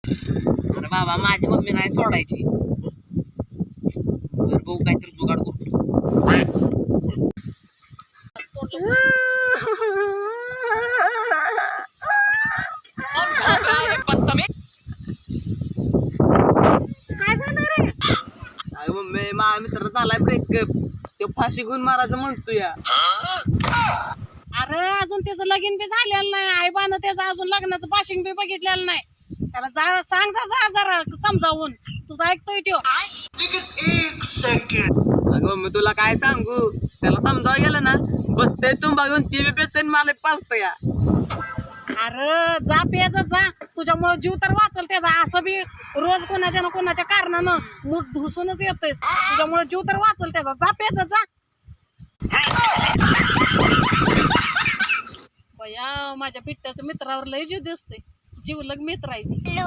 अरे बाबा माझी मम्मी नाही सोडायची. बरं भाऊ काहीतरी जुगाड करतो. काय झालं रे? अरे मम्मी माझ्या मित्र झालाय ब्रेकअप. तो फाशी घेऊन मारायचं म्हणतो या. अरे अजून त्याचं लगीन बी झालेलं नाही. आईबानं त्याचं अजून लग्नाचं पाशिंग बी बघितलेलं नाही. त्याला जा सांग जा जरा समजावून. तुझं ऐकतोय त्यो. अगं मम्मी तुला काय सांगू, त्याला समजावं गेलं ना बसते तुंबा घेऊन ती बी पेते मला पाचत या. अरे जा पेज जा, तुझ्यामुळे जीव तर वाचल त्याचा. असं बी रोज कोणाच्या ना कोणाच्या कारणानं मूठ धुसूनच येतोय. तुझ्यामुळे जीव तर वाचल त्याचा. जा पेज जा. बया माझ्या बिट्ट्याच्या मित्रावर लय जीव दिसतोय. जीवलग मित्र आहे ती.